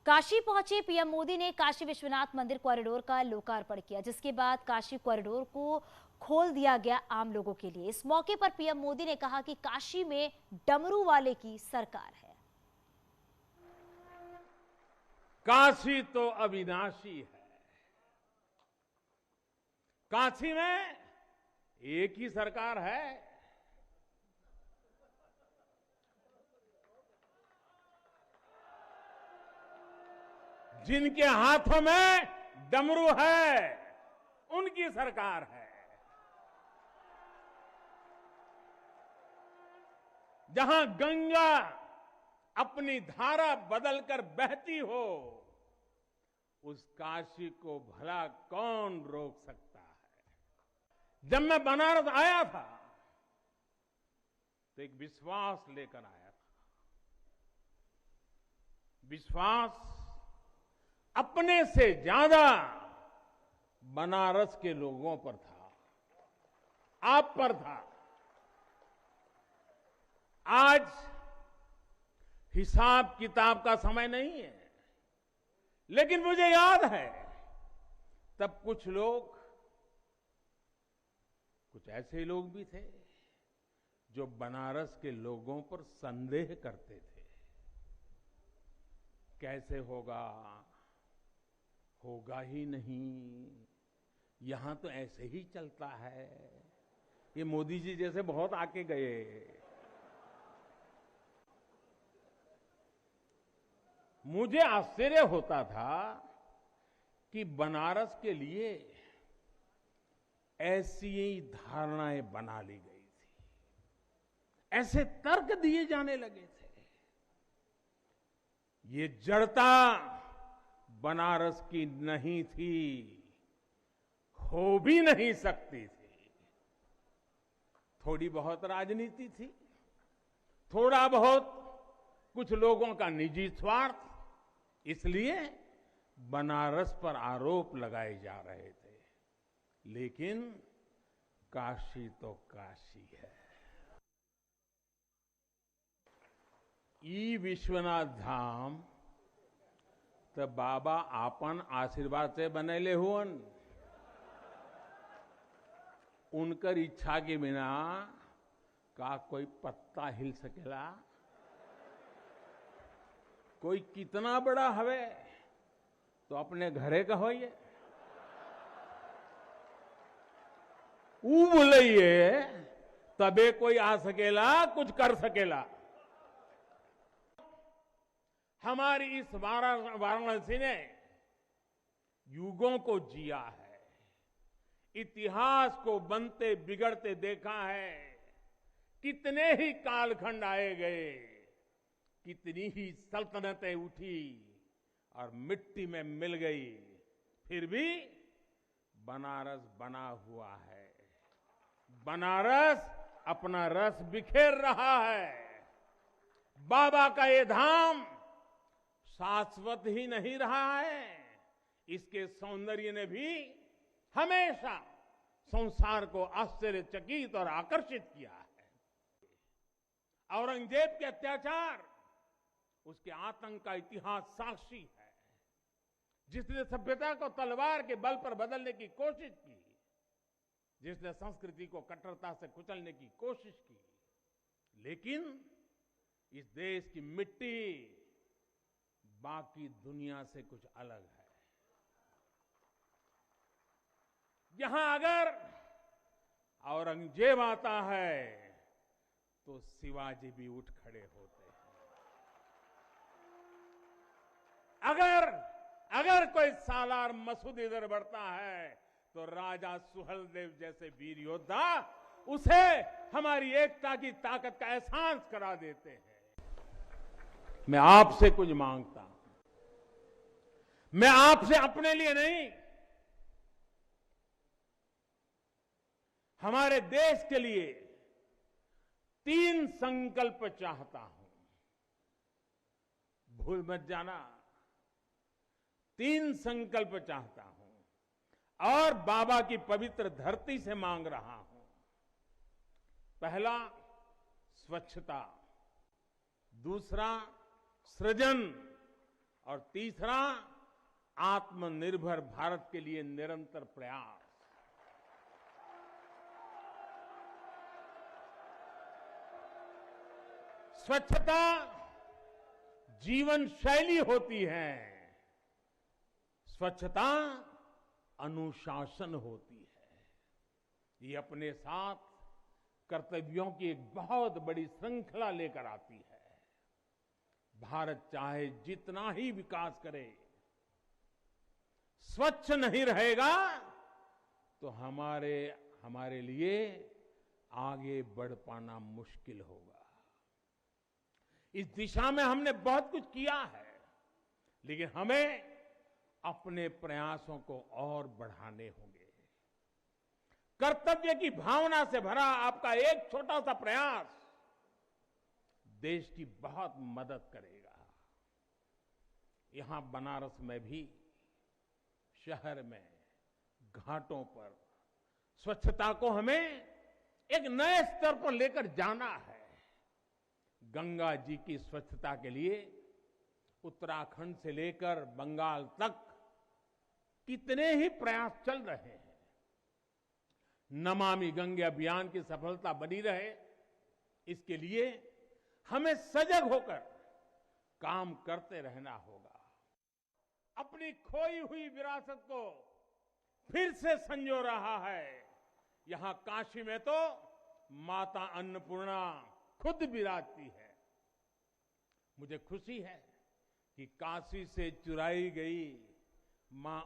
काशी पहुंचे पीएम मोदी ने काशी विश्वनाथ मंदिर कॉरिडोर का लोकार्पण किया, जिसके बाद काशी कॉरिडोर को खोल दिया गया आम लोगों के लिए। इस मौके पर पीएम मोदी ने कहा कि काशी में डमरू वाले की सरकार है। काशी तो अविनाशी है। काशी में एक ही सरकार है। जिनके हाथों में डमरू है, उनकी सरकार है। जहां गंगा अपनी धारा बदलकर बहती हो, उस काशी को भला कौन रोक सकता है। जब मैं बनारस आया था तो एक विश्वास लेकर आया था। विश्वास अपने से ज्यादा बनारस के लोगों पर था, आप पर था। आज हिसाब किताब का समय नहीं है, लेकिन मुझे याद है तब कुछ ऐसे लोग भी थे जो बनारस के लोगों पर संदेह करते थे। कैसे होगा ही नहीं, यहां तो ऐसे ही चलता है। ये मोदी जी जैसे बहुत आके गए। मुझे आश्चर्य होता था कि बनारस के लिए ऐसी ही धारणाएं बना ली गई थी, ऐसे तर्क दिए जाने लगे थे। ये जड़ता बनारस की नहीं थी, हो भी नहीं सकती थी। थोड़ी बहुत राजनीति थी, थोड़ा बहुत कुछ लोगों का निजी स्वार्थ, इसलिए बनारस पर आरोप लगाए जा रहे थे। लेकिन काशी तो काशी है। ई विश्वनाथ धाम तो बाबा आपन आशीर्वाद से बनेले हुअन। उनकर इच्छा के बिना का कोई पत्ता हिल सकेला। कोई कितना बड़ा हवे तो अपने घरे का होइए, ऊ बोलिए तबे कोई आ सकेला, कुछ कर सकेला। हमारी इस वाराणसी ने युगों को जिया है, इतिहास को बनते बिगड़ते देखा है। कितने ही कालखंड आए गए, कितनी ही सल्तनतें उठी और मिट्टी में मिल गई, फिर भी बनारस बना हुआ है। बनारस अपना रस बिखेर रहा है। बाबा का ये धाम शाश्वत ही नहीं रहा है, इसके सौंदर्य ने भी हमेशा संसार को आश्चर्यचकित और आकर्षित किया है। औरंगजेब के अत्याचार, उसके आतंक का इतिहास साक्षी है। जिसने सभ्यता को तलवार के बल पर बदलने की कोशिश की, जिसने संस्कृति को कट्टरता से कुचलने की कोशिश की, लेकिन इस देश की मिट्टी बाकी दुनिया से कुछ अलग है। यहां अगर औरंगजेब आता है तो शिवाजी भी उठ खड़े होते हैं। अगर कोई सालार मसूद इधर बढ़ता है तो राजा सुहेलदेव जैसे वीर योद्धा उसे हमारी एकता की ताकत का एहसास करा देते हैं। मैं आपसे कुछ मांगता हूं। मैं आपसे अपने लिए नहीं, हमारे देश के लिए 3 संकल्प चाहता हूं। भूल मत जाना, 3 संकल्प चाहता हूं और बाबा की पवित्र धरती से मांग रहा हूं। पहला, स्वच्छता। दूसरा, सृजन। और तीसरा, आत्मनिर्भर भारत के लिए निरंतर प्रयास। स्वच्छता जीवन शैली होती है, स्वच्छता अनुशासन होती है। ये अपने साथ कर्तव्यों की एक बहुत बड़ी श्रृंखला लेकर आती है। भारत चाहे जितना ही विकास करे, स्वच्छ नहीं रहेगा तो हमारे लिए आगे बढ़ पाना मुश्किल होगा। इस दिशा में हमने बहुत कुछ किया है, लेकिन हमें अपने प्रयासों को और बढ़ाने होंगे। कर्तव्य की भावना से भरा आपका एक छोटा सा प्रयास देश की बहुत मदद करेगा। यहां बनारस में भी, शहर में, घाटों पर स्वच्छता को हमें एक नए स्तर पर लेकर जाना है। गंगा जी की स्वच्छता के लिए उत्तराखंड से लेकर बंगाल तक कितने ही प्रयास चल रहे हैं। नमामि गंगे अभियान की सफलता बनी रहे, इसके लिए हमें सजग होकर काम करते रहना होगा। अपनी खोई हुई विरासत को फिर से संजो रहा है। यहां काशी में तो माता अन्नपूर्णा खुद विराजती है। मुझे खुशी है कि काशी से चुराई गई मां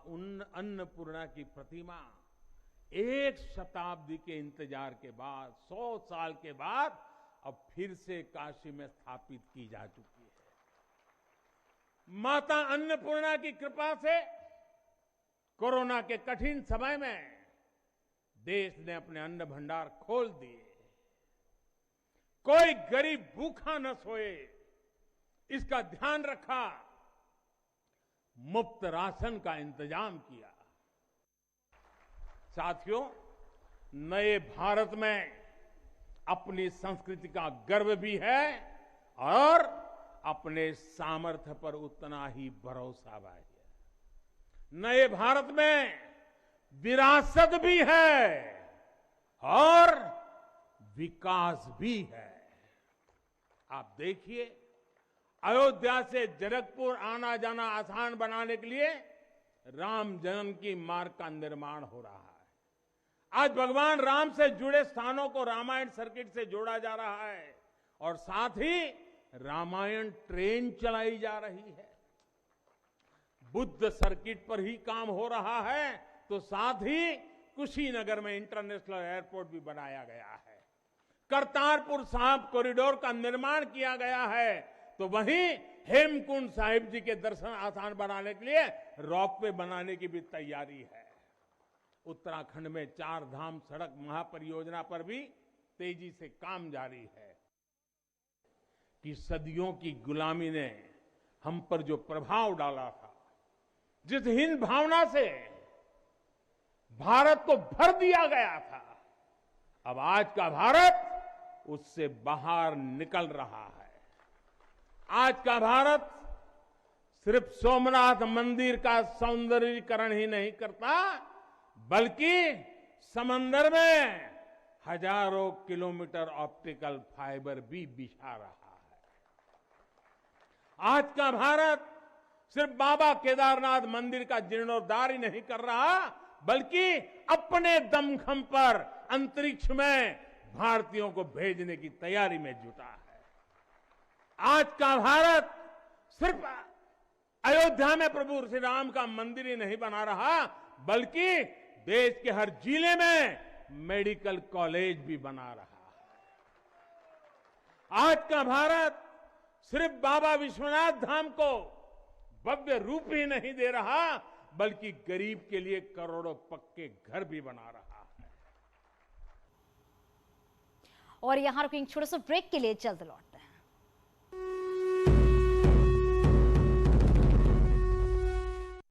अन्नपूर्णा की प्रतिमा 1 शताब्दी के इंतजार के बाद, 100 साल के बाद अब फिर से काशी में स्थापित की जा चुकी है। माता अन्नपूर्णा की कृपा से कोरोना के कठिन समय में देश ने अपने अन्न भंडार खोल दिए। कोई गरीब भूखा न सोए, इसका ध्यान रखा। मुफ्त राशन का इंतजाम किया। साथियों, नए भारत में अपनी संस्कृति का गर्व भी है और अपने सामर्थ्य पर उतना ही भरोसा भी है। नए भारत में विरासत भी है और विकास भी है। आप देखिए, अयोध्या से जनकपुर आना जाना आसान बनाने के लिए राम जन्म की मार्ग का निर्माण हो रहा है। आज भगवान राम से जुड़े स्थानों को रामायण सर्किट से जोड़ा जा रहा है और साथ ही रामायण ट्रेन चलाई जा रही है। बुद्ध सर्किट पर ही काम हो रहा है तो साथ ही कुशीनगर में इंटरनेशनल एयरपोर्ट भी बनाया गया है। करतारपुर साहिब कॉरिडोर का निर्माण किया गया है तो वहीं हेमकुंड साहिब जी के दर्शन आसान बनाने के लिए रोपवे बनाने की भी तैयारी है। उत्तराखंड में 4 धाम सड़क महापरियोजना पर भी तेजी से काम जारी है। कि सदियों की गुलामी ने हम पर जो प्रभाव डाला था, जिस हिंद भावना से भारत को भर दिया गया था, अब आज का भारत उससे बाहर निकल रहा है। आज का भारत सिर्फ सोमनाथ मंदिर का सौंदर्यीकरण ही नहीं करता, बल्कि समंदर में हजारों किलोमीटर ऑप्टिकल फाइबर भी बिछा रहा है। आज का भारत सिर्फ बाबा केदारनाथ मंदिर का जीर्णोद्धार ही नहीं कर रहा, बल्कि अपने दमखम पर अंतरिक्ष में भारतीयों को भेजने की तैयारी में जुटा है। आज का भारत सिर्फ अयोध्या में प्रभु श्री राम का मंदिर ही नहीं बना रहा, बल्कि देश के हर जिले में मेडिकल कॉलेज भी बना रहा है। आज का भारत सिर्फ बाबा विश्वनाथ धाम को भव्य रूप ही नहीं दे रहा, बल्कि गरीब के लिए करोड़ों पक्के घर भी बना रहा है। और यहां रुकेंगे छोटे से ब्रेक के लिए, जल्द लौटते हैं।